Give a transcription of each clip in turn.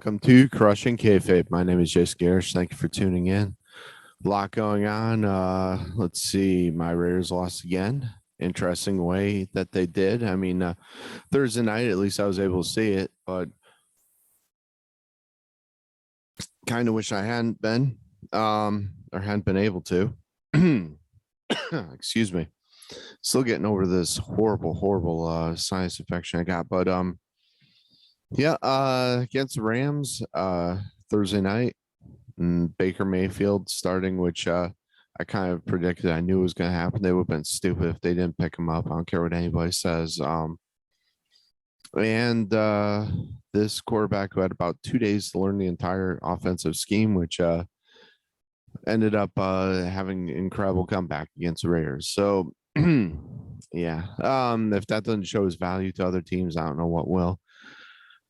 Welcome to Crushing Kayfabe. My name is Jace Garish. Thank you for tuning in. A lot going on. Let's see. My Raiders lost again. Interesting way that they did. I mean, Thursday night, at least I was able to see it, but kind of wish I hadn't been, or hadn't been able to. Excuse me. Still getting over this horrible sinus infection I got, but yeah, against the Rams, Thursday night, and Baker Mayfield starting, which I kind of predicted. I knew it was going to happen. They would have been stupid if they didn't pick him up. I don't care what anybody says. And this quarterback who had about 2 days to learn the entire offensive scheme, which ended up having an incredible comeback against the Raiders. So, yeah, if that doesn't show his value to other teams, I don't know what will.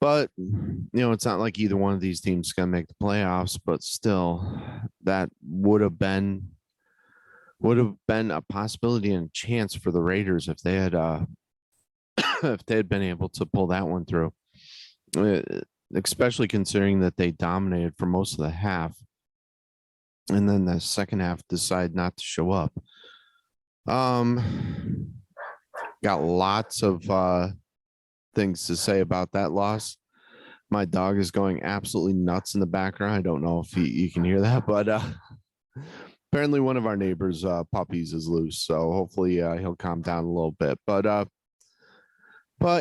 But, it's not like either one of these teams is going to make the playoffs, but still, that would have been a possibility and a chance for the Raiders if they had if they had been able to pull that one through, especially considering that they dominated for most of the half, and then the second half decided not to show up. Got lots of things to say about that loss. My dog is going absolutely nuts in the background. I don't know if you can hear that, but apparently one of our neighbors' puppies is loose, so hopefully he'll calm down a little bit. But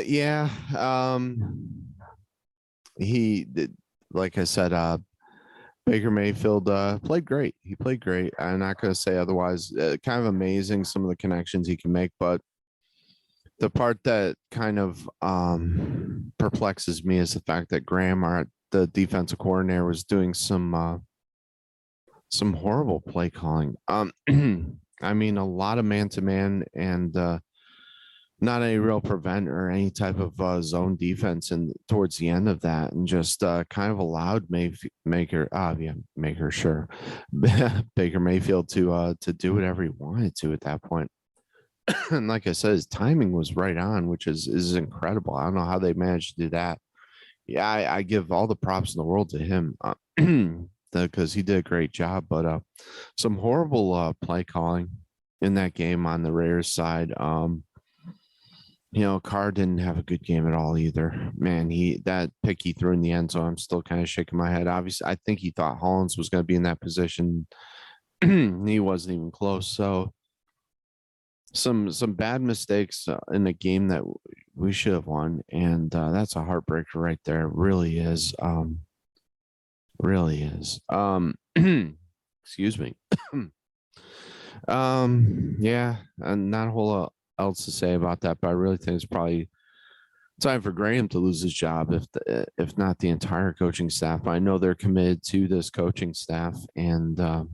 yeah, he did, like I said, Baker Mayfield played great. He played great. I'm not going to say otherwise. Kind of amazing some of the connections he can make, but the part that kind of perplexes me is the fact that Graham, the defensive coordinator, was doing some horrible play calling. I mean, a lot of man-to-man and not any real prevent or any type of zone defense and towards the end of that, and just kind of allowed Baker Mayfield to do whatever he wanted to at that point. And like I said, his timing was right on, which is incredible. I don't know how they managed to do that. Yeah, I give all the props in the world to him because he did a great job. But some horrible play calling in that game on the Raiders side. Carr didn't have a good game at all either. Man, that pick he threw in the end zone, I'm still kind of shaking my head. Obviously, I think he thought Hollins was going to be in that position. He wasn't even close. So some bad mistakes in a game that we should have won, and that's a heartbreaker right there. It really is. Really is. Excuse me. Yeah, and not a whole lot else to say about that, but I really think it's probably time for Graham to lose his job, if not the entire coaching staff. I know they're committed to this coaching staff, and I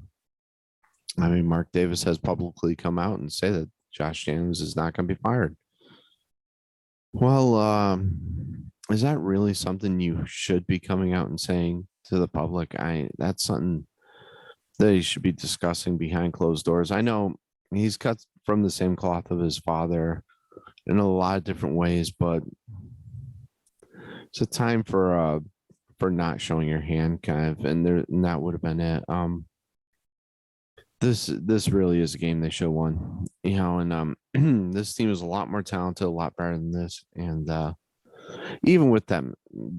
mean, Mark Davis has publicly come out and say that Josh Daniels is not going to be fired. Well, is that really something you should be coming out and saying to the public? That's something that he should be discussing behind closed doors. I know he's cut from the same cloth of his father in a lot of different ways, but it's a time for not showing your hand, kind of, and that would have been it. This really is a game they should have won, and this team is a lot more talented, a lot better than this, and even with that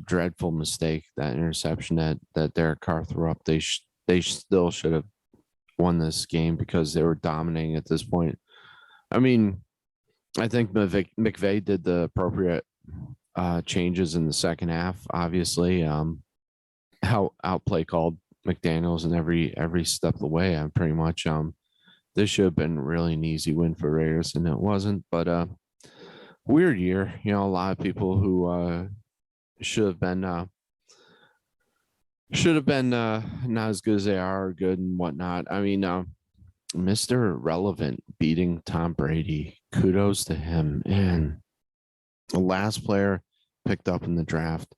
dreadful mistake, that interception that Derek Carr threw up, they still should have won this game because they were dominating at this point. I mean, I think McVay did the appropriate changes in the second half. Obviously, how outplay called McDaniels in every step of the way. I'm pretty much this should have been really an easy win for Raiders, and it wasn't. But weird year. A lot of people who should have been not as good as they are, good and whatnot. I mean, Mr. Relevant beating Tom Brady. Kudos to him. And the last player picked up in the draft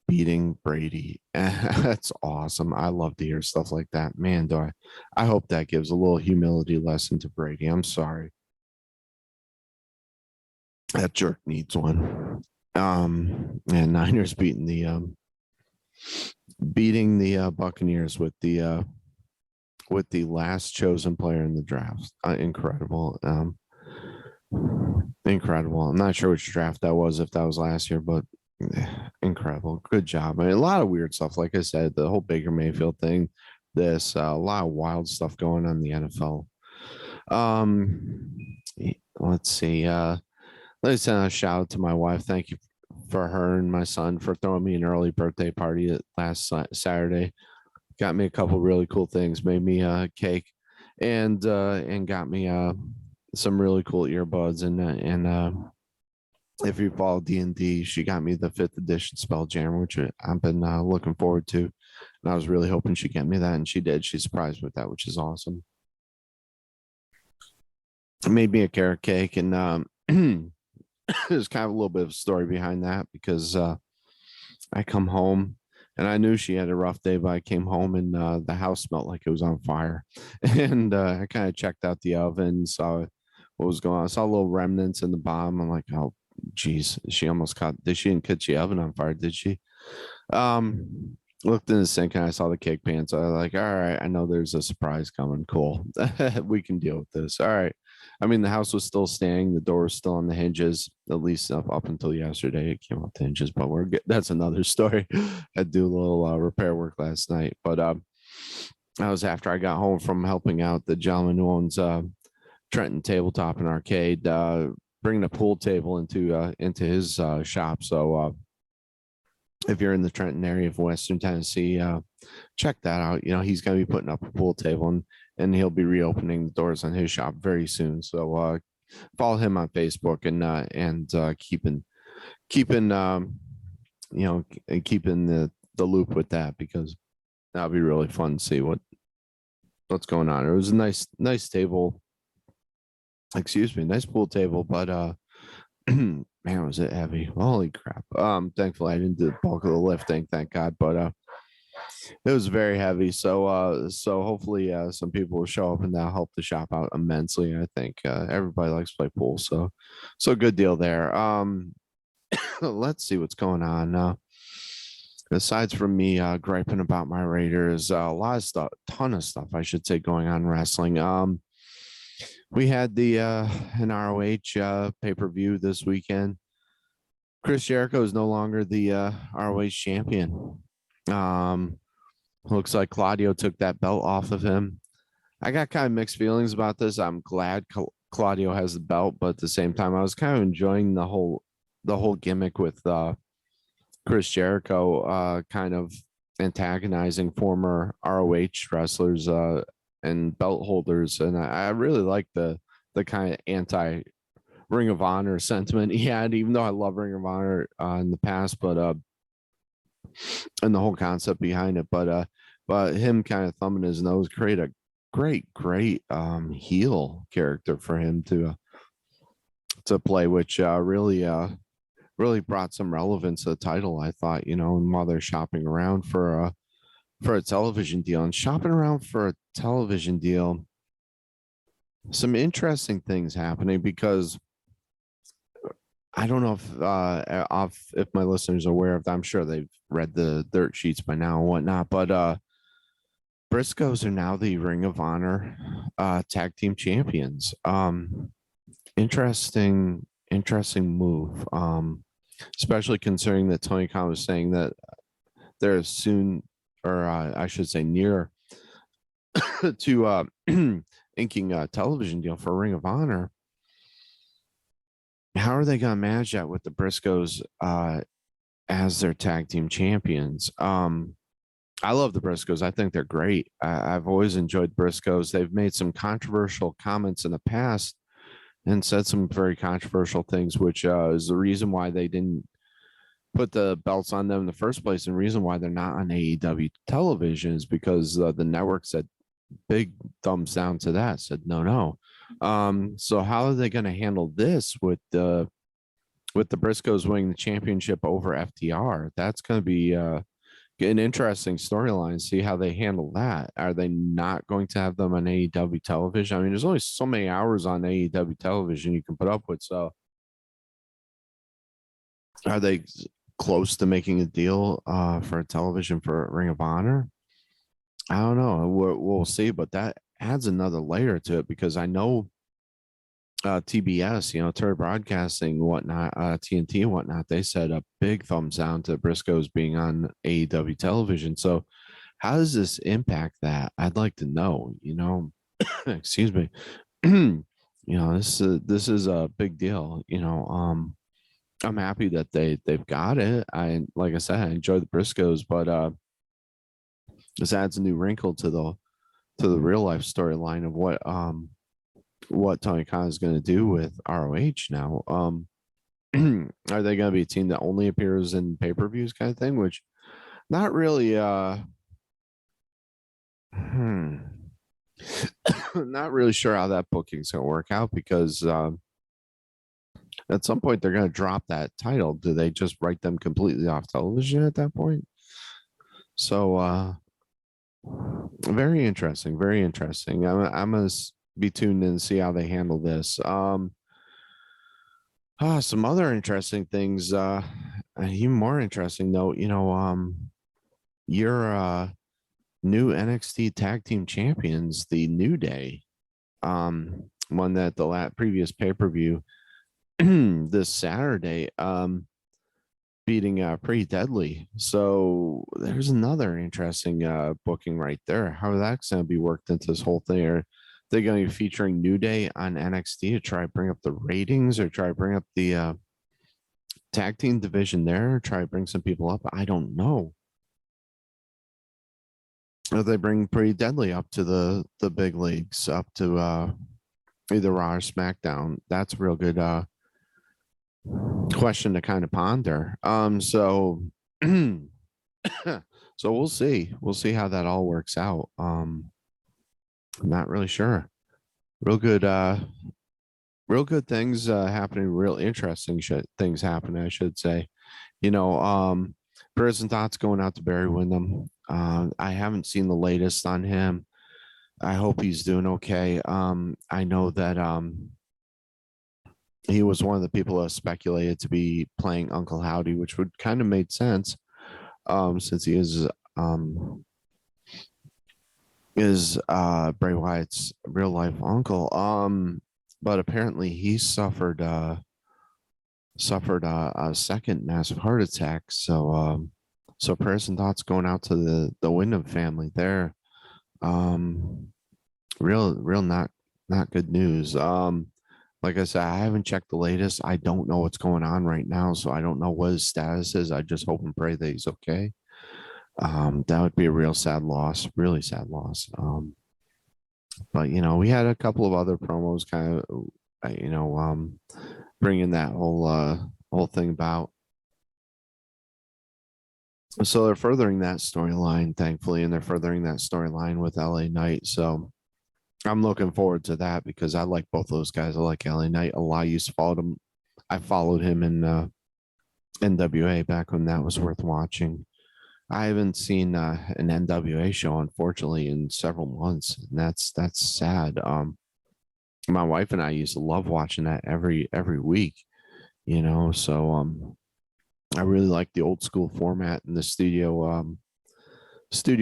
beating Brady. That's awesome. I love to hear stuff like that. Man, I hope that gives a little humility lesson to Brady. I'm sorry. That jerk needs one. And Niners beating the beating the Buccaneers with the last chosen player in the draft. Incredible. Incredible. I'm not sure which draft that was, if that was last year, but incredible. Good job. I mean, a lot of weird stuff. Like I said, the whole Baker Mayfield thing, a lot of wild stuff going on in the NFL. Let's see. Let me send a shout out to my wife. Thank you for her and my son for throwing me an early birthday party last Saturday. Got me a couple really cool things. Made me a cake, and got me some really cool earbuds. And if you follow D&D, she got me the 5th edition Spelljammer, which I've been looking forward to. And I was really hoping she'd get me that, and she did. She surprised me with that, which is awesome. Made me a carrot cake, and there's kind of a little bit of a story behind that, because I come home and I knew she had a rough day, but I came home and the house smelled like it was on fire. And I kind of checked out the oven, saw what was going on. I saw little remnants in the bottom. I'm like, oh, geez, she didn't catch the oven on fire, did she? Looked in the sink and I saw the cake pan. So I was like, all right, I know there's a surprise coming. Cool. We can deal with this. All right. I mean, the house was still standing. The door was still on the hinges, at least up until yesterday. It came off the hinges, but that's another story. I do a little repair work last night, but that was after I got home from helping out the gentleman who owns Trenton Tabletop and Arcade, bringing a pool table into his shop. So if you're in the Trenton area of Western Tennessee, check that out. He's going to be putting up a pool table, and he'll be reopening the doors on his shop very soon. So follow him on Facebook and keeping keeping the loop with that, because that'll be really fun to see what's going on. It was a nice table. Excuse me, nice pool table, but man, was it heavy. Holy crap. Thankfully I didn't do the bulk of the lifting, thank God, but it was very heavy. So hopefully some people will show up and that'll help the shop out immensely. I think everybody likes to play pool, so good deal there. Let's see what's going on. Besides from me griping about my Raiders, a lot of stuff, ton of stuff, I should say, going on in wrestling. We had the an ROH pay-per-view this weekend. Chris Jericho is no longer the ROH champion. Looks like Claudio took that belt off of him. I got kind of mixed feelings about this. I'm glad Claudio has the belt, but at the same time, I was kind of enjoying the whole gimmick with Chris Jericho kind of antagonizing former ROH wrestlers and belt holders, and I really like the kind of anti Ring of Honor sentiment he had, even though I love Ring of Honor in the past, but and the whole concept behind it, but him kind of thumbing his nose create a great heel character for him to play, which really brought some relevance to the title, I thought, and while they're shopping around for a television deal, some interesting things happening, because I don't know if my listeners are aware of that. I'm sure they've read the dirt sheets by now and whatnot, but Briscoes are now the Ring of Honor tag team champions. Interesting move. Especially considering that Tony Khan was saying that they're soon, or I should say near to inking a television deal for Ring of Honor. How are they going to manage that with the Briscoes as their tag team champions? I love the Briscoes. I think they're great. I've always enjoyed Briscoes. They've made some controversial comments in the past and said some very controversial things, which is the reason why they didn't put the belts on them in the first place, and reason why they're not on AEW television is because the network said big thumbs down to that, said no. So how are they going to handle this with the Briscoes winning the championship over FTR? That's going to be an interesting storyline. See how they handle that. Are they not going to have them on AEW television? I mean, there's only so many hours on AEW television you can put up with. So are they close to making a deal for television for Ring of Honor. I don't know. We'll see, but that adds another layer to it because I know TBS, Turner Broadcasting, whatnot, TNT and whatnot, they said a big thumbs down to Briscoes being on AEW television. So, how does this impact that? I'd like to know. Excuse me. This is a big deal. I'm happy that they've got it. Like I said, I enjoy the Briscoes, but this adds a new wrinkle to the real life storyline of what Tony Khan is going to do with ROH now. Are they going to be a team that only appears in pay-per-views kind of thing? Which not really not really sure how that booking's going to work out because at some point they're going to drop that title. Do they just write them completely off television at that point? So very interesting, very interesting. I'm going to be tuned in and see how they handle this. Some other interesting things, even more interesting though, your new NXT tag team champions, the New Day, won that the previous pay-per-view this Saturday, beating Pretty Deadly. So there's another interesting booking right there. How that's going to be worked into this whole thing? Are they going to be featuring New Day on NXT to try to bring up the ratings or try to bring up the tag team division there, try to bring some people up? I don't know. Or they bring Pretty Deadly up to the big leagues, up to either Raw or SmackDown? That's a real good question to kind of ponder. So so we'll see. We'll see how that all works out. I'm not really sure. Real good things happening, real interesting things happening, I should say. Prayers and thoughts going out to Barry Windham. I haven't seen the latest on him. I hope he's doing okay. I know that he was one of the people that speculated to be playing Uncle Howdy, which would kind of made sense since he is Bray Wyatt's real life uncle. But apparently he suffered a second massive heart attack. So prayers and thoughts going out to the Wyndham family there. Real not good news. Like I said, I haven't checked the latest. I don't know what's going on right now, so I don't know what his status is. I just hope and pray that he's okay. That would be a real sad loss, really sad loss. But we had a couple of other promos kind of, bringing that whole thing about. So they're furthering that storyline, thankfully, and they're furthering that storyline with LA Knight. So I'm looking forward to that because I like both those guys. I like LA Knight a lot. I used to follow him. I followed him in NWA back when that was worth watching. I haven't seen an NWA show, unfortunately, in several months, and that's sad. My wife and I used to love watching that every week, So I really like the old school format in the studio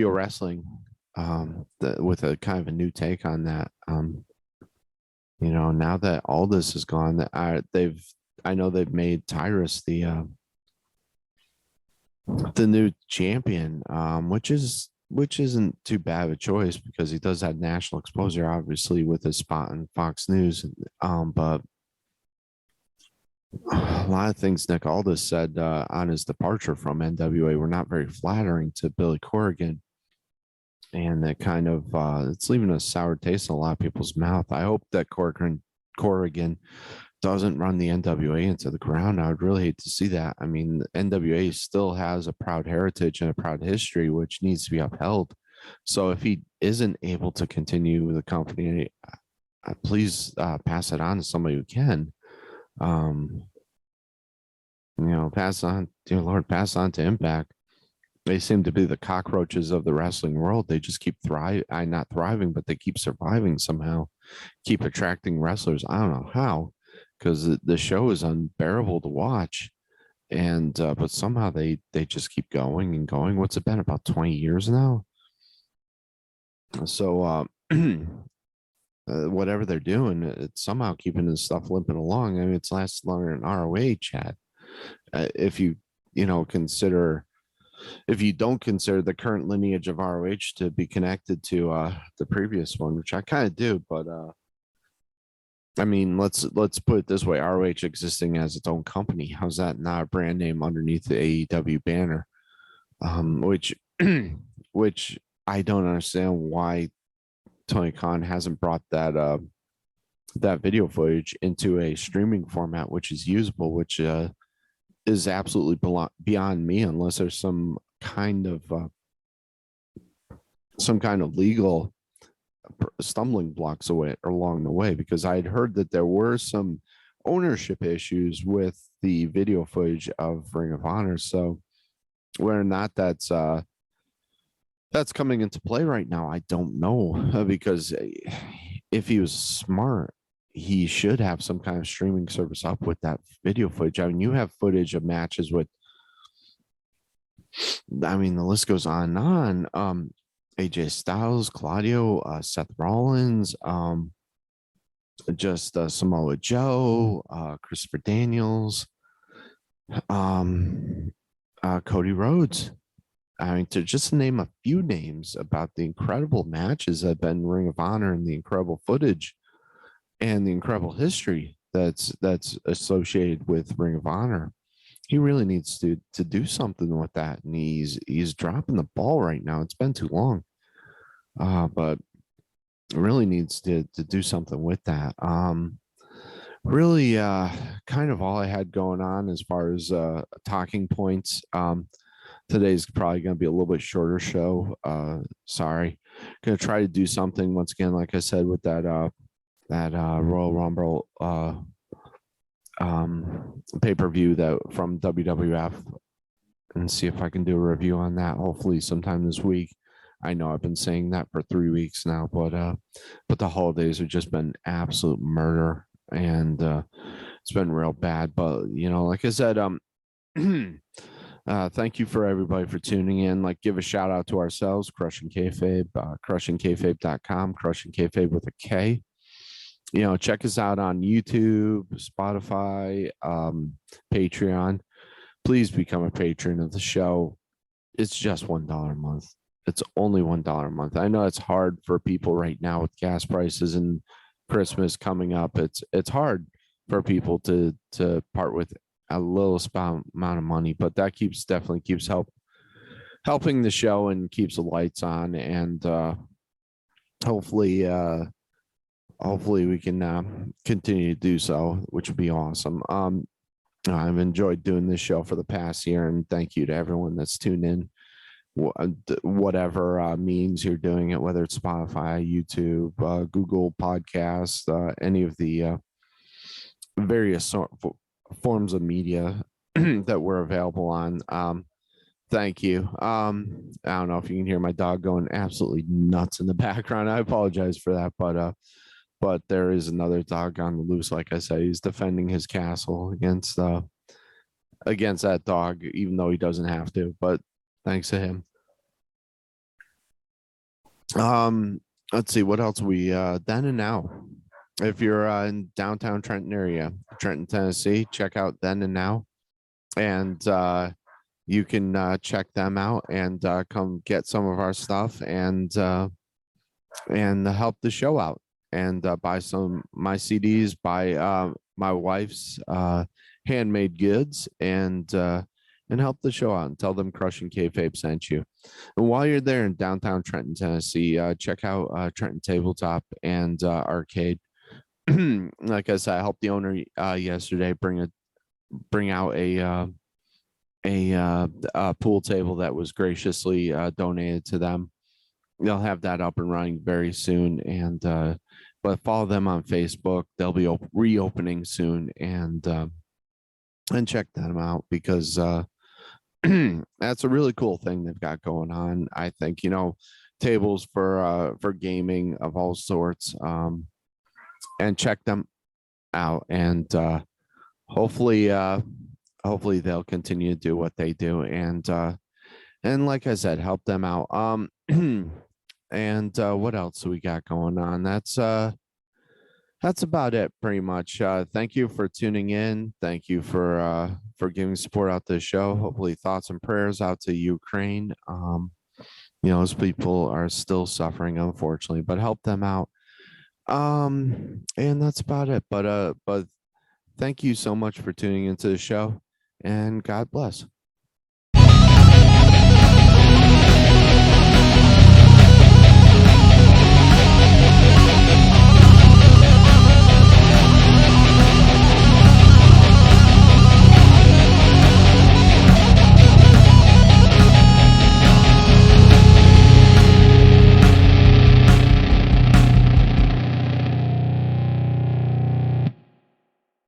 wrestling, with a kind of a new take on that. Now that all this is gone, I know they've made Tyrus the new champion, which isn't too bad of a choice because he does have national exposure, obviously, with his spot on Fox News. But a lot of things Nick Aldis said on his departure from NWA were not very flattering to Billy Corrigan. And that kind of it's leaving a sour taste in a lot of people's mouth. I hope that Corrigan doesn't run the NWA into the ground. I would really hate to see that. I mean, the NWA still has a proud heritage and a proud history, which needs to be upheld. So if he isn't able to continue with the company, please pass it on to somebody who can. Pass on, dear Lord, pass on to Impact. They seem to be the cockroaches of the wrestling world. They just keep not thriving, but they keep surviving somehow, keep attracting wrestlers. I don't know how, because the show is unbearable to watch. and but somehow they just keep going and going. What's it been, about 20 years now? So whatever they're doing, it's somehow keeping this stuff limping along. I mean, it's lasted longer than ROH had. If you consider, if you don't consider the current lineage of ROH to be connected to the previous one, which I kind of do, but I mean, let's put it this way: ROH existing as its own company. How's that not a brand name underneath the AEW banner? Which which I don't understand why Tony Khan hasn't brought that video footage into a streaming format, which is usable, which is absolutely beyond me, unless there's some kind of legal stumbling blocks away along the way, because I had heard that there were some ownership issues with the video footage of Ring of Honor. So whether or not that's coming into play right now, I don't know, because if he was smart, he should have some kind of streaming service up with that video footage. I mean, you have footage of matches with, I mean, the list goes on and on. AJ Styles, Claudio, Seth Rollins, just Samoa Joe, Christopher Daniels, Cody Rhodes. I mean, to just name a few names about the incredible matches that have been Ring of Honor, and the incredible footage and the incredible history that's associated with Ring of Honor. He really needs to do something with that, and he's dropping the ball right now. It's been too long, but really needs to do something with that. Really, kind of all I had going on as far as talking points. Today's probably going to be a little bit shorter show. Sorry, going to try to do something once again, like I said, with that Royal Rumble pay-per-view that from WWF, and see if I can do a review on that, hopefully sometime this week. I know I've been saying that for 3 weeks now, but the holidays have just been absolute murder, and it's been real bad. But like I said, thank you for everybody for tuning in. Like, give a shout out to ourselves, Crushing Kayfabe, crushingkayfabe.com, Crushing Kayfabe with a K. Check us out on YouTube, Spotify, Patreon. Please become a patron of the show. It's just $1 a month. It's only $1 a month. I know it's hard for people right now with gas prices and Christmas coming up. It's hard for people to part with a little amount of money, but that definitely keeps helping the show and keeps the lights on, and hopefully we can continue to do so, which would be awesome. I've enjoyed doing this show for the past year, and thank you to everyone that's tuned in, whatever means you're doing it, whether it's Spotify, YouTube, Google Podcasts, any of the various forms of media that we're available on. Thank you. I don't know if you can hear my dog going absolutely nuts in the background. I apologize for that, but there is another dog on the loose. Like I said, he's defending his castle against that dog, even though he doesn't have to. But thanks to him. Let's see what else we then and now. If you're in downtown Trenton area, Trenton, Tennessee, check out Then and Now, and you can check them out and come get some of our stuff and help the show out, and buy some my CDs, buy my wife's handmade goods, and help the show out, and tell them Crushing Kayfabe sent you. And while you're there in downtown Trenton, Tennessee, check out Trenton Tabletop and Arcade. Like I said, I helped the owner yesterday bring out a pool table that was graciously donated to them. They'll have that up and running very soon, and but follow them on Facebook. They'll be reopening soon, and check them out, because that's a really cool thing they've got going on. I think, tables for gaming of all sorts, and check them out, and hopefully hopefully they'll continue to do what they do, and like I said, help them out. And what else do we got going on? That's about it pretty much. Thank you for tuning in. Thank you for giving support out to the show. Hopefully thoughts and prayers out to Ukraine. Those people are still suffering, unfortunately, but help them out. And that's about it. But thank you so much for tuning into the show, and God bless.